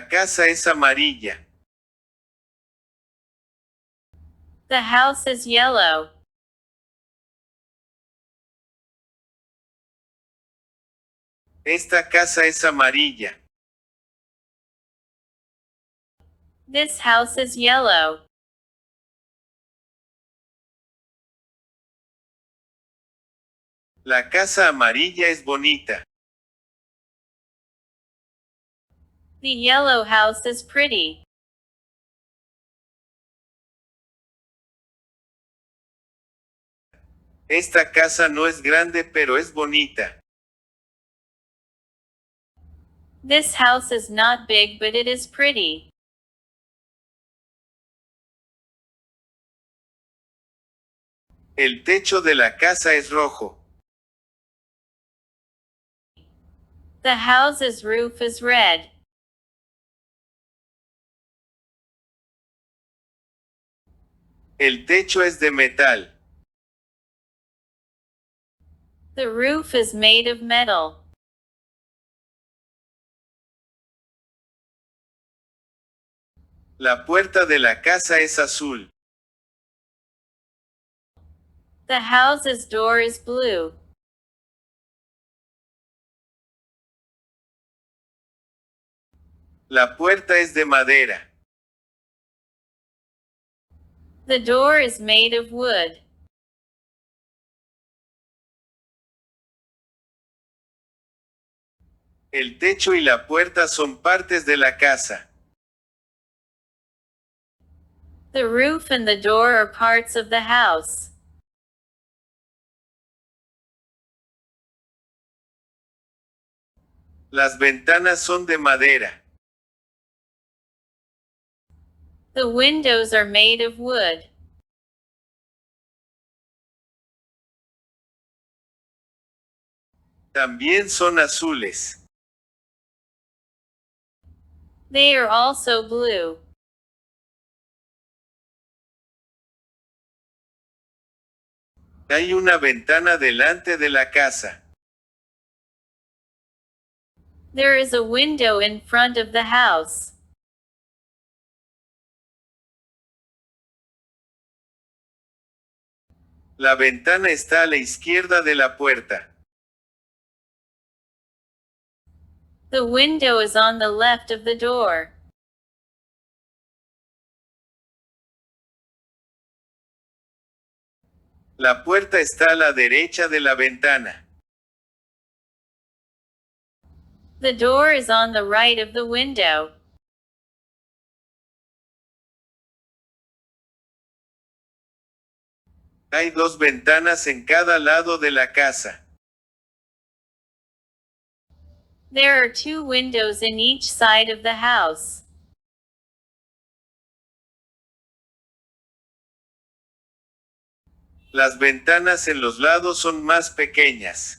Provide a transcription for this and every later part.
La casa es amarilla. The house is yellow. Esta casa es amarilla. This house is yellow. La casa amarilla es bonita. The yellow house is pretty. Esta casa no es grande pero es bonita. This house is not big but it is pretty. El techo de la casa es rojo. The house's roof is red. El techo es de metal. The roof is made of metal. La puerta de la casa es azul. The house's door is blue. La puerta es de madera. The door is made of wood. El techo y la puerta son partes de la casa. The roof and the door are parts of the house. Las ventanas son de madera. The windows are made of wood. También son azules. They are also blue. Hay una ventana delante de la casa. There is a window in front of the house. La ventana está a la izquierda de la puerta. The window is on the left of the door. La puerta está a la derecha de la ventana. The door is on the right of the window. Hay dos ventanas en cada lado de la casa. There are two windows in each side of the house. Las ventanas en los lados son más pequeñas.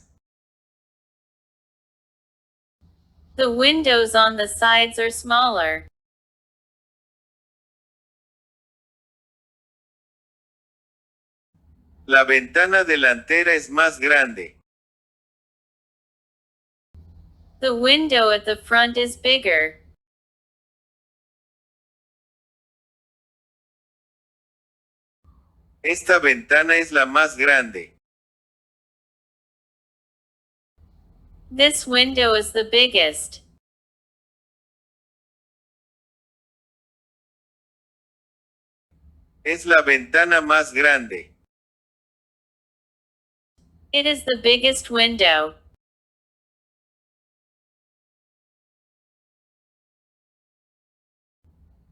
The windows on the sides are smaller. La ventana delantera es más grande. The window at the front is bigger. Esta ventana es la más grande. This window is the biggest. Es la ventana más grande. It is the biggest window.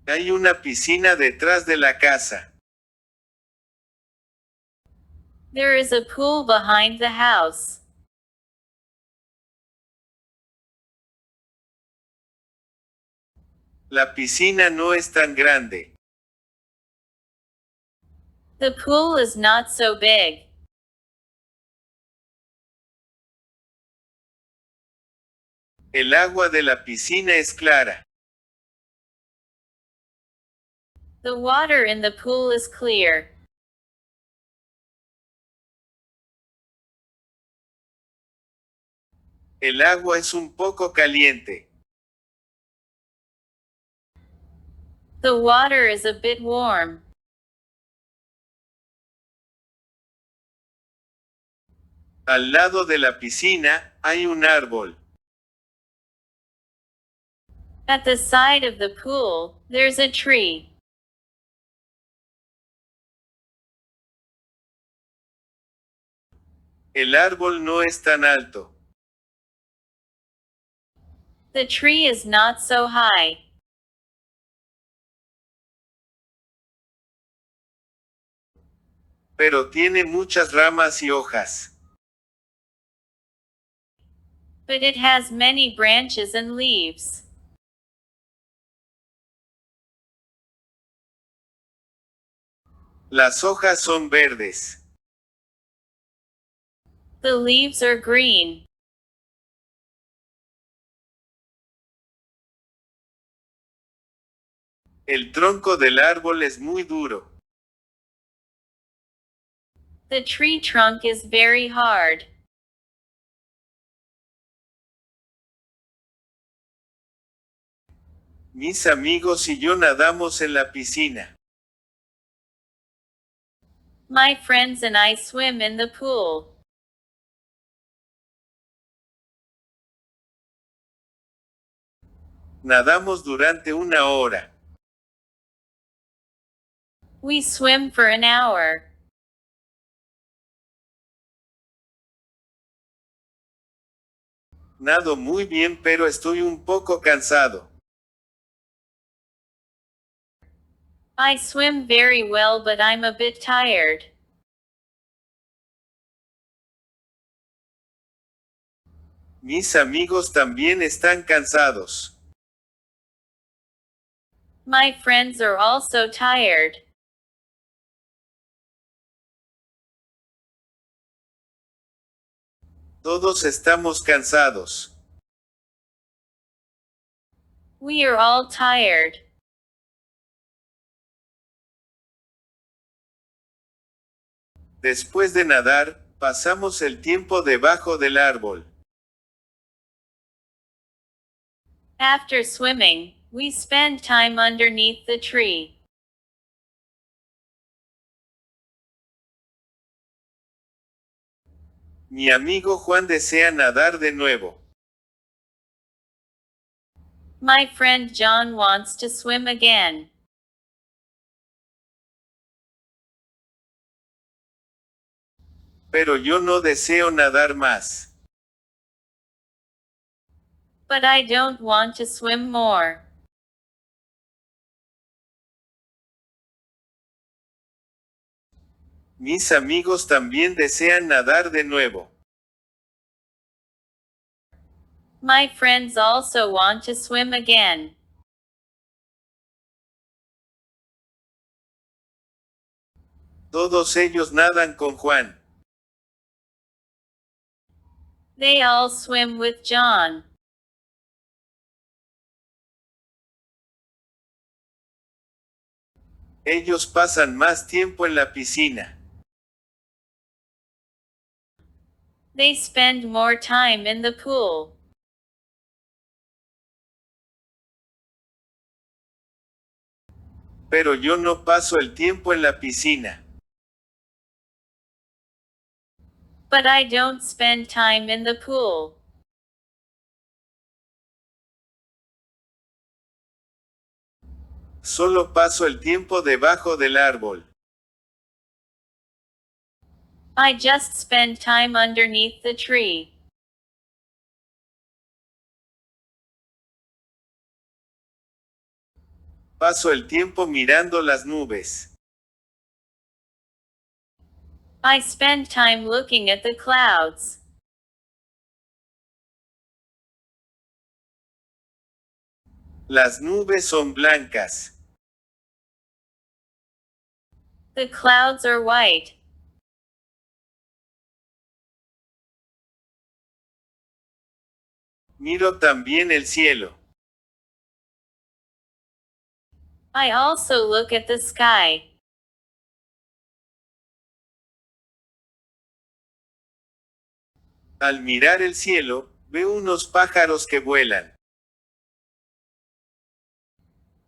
Hay una piscina detrás de la casa. There is a pool behind the house. La piscina no es tan grande. The pool is not so big. El agua de la piscina es clara. The water in the pool is clear. El agua es un poco caliente. The water is a bit warm. Al lado de la piscina, hay un árbol. At the side of the pool, there's a tree. El árbol no es tan alto. The tree is not so high. Pero tiene muchas ramas y hojas. But it has many branches and leaves. Las hojas son verdes. The leaves are green. El tronco del árbol es muy duro. The tree trunk is very hard. Mis amigos y yo nadamos en la piscina. My friends and I swim in the pool. Nadamos durante una hora. We swim for an hour. Nado muy bien, pero estoy un poco cansado. I swim very well, but I'm a bit tired. Mis amigos también están cansados. My friends are also tired. Todos estamos cansados. We are all tired. Después de nadar, pasamos el tiempo debajo del árbol. After swimming, we spend time underneath the tree. Mi amigo Juan desea nadar de nuevo. My friend John wants to swim again. Pero yo no deseo nadar más. But I don't want to swim more. Mis amigos también desean nadar de nuevo. My friends also want to swim again. Todos ellos nadan con Juan. They all swim with John. Ellos pasan más tiempo en la piscina. They spend more time in the pool. Pero yo no paso el tiempo en la piscina. But I don't spend time in the pool. Solo paso el tiempo debajo del árbol. I just spend time underneath the tree. Paso el tiempo mirando las nubes. I spend time looking at the clouds. Las nubes son blancas. The clouds are white. Miro también el cielo. I also look at the sky. Al mirar el cielo, veo unos pájaros que vuelan.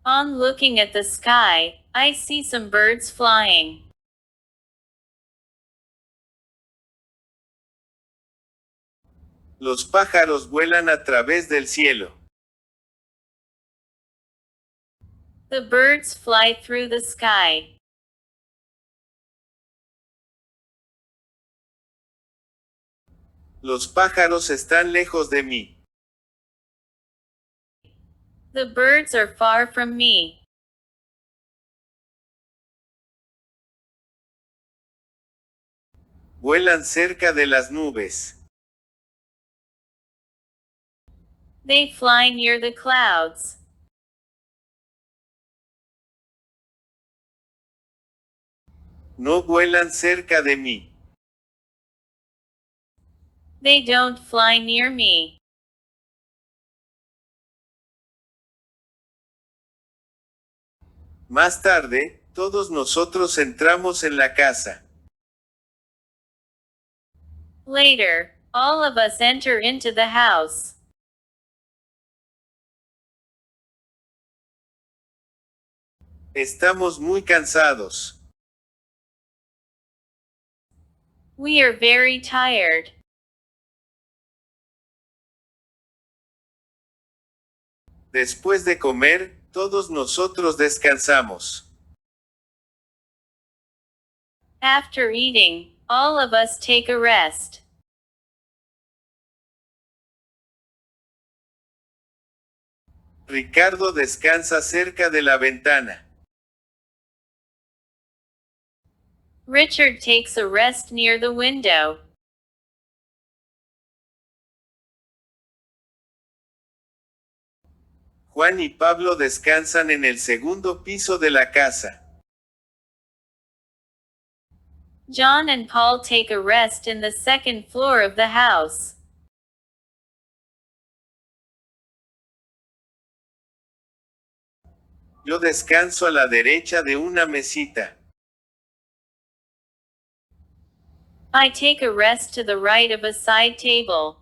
On looking at the sky, I see some birds flying. Los pájaros vuelan a través del cielo. The birds fly through the sky. Los pájaros están lejos de mí. The birds are far from me. Vuelan cerca de las nubes. They fly near the clouds. No vuelan cerca de mí. They don't fly near me. Más tarde, todos nosotros entramos en la casa. Later, all of us enter into the house. Estamos muy cansados. We are very tired. Después de comer, todos nosotros descansamos. After eating, all of us take a rest. Ricardo descansa cerca de la ventana. Richard takes a rest near the window. Juan y Pablo descansan en el segundo piso de la casa. John and Paul take a rest in the second floor of the house. Yo descanso a la derecha de una mesita. I take a rest to the right of a side table.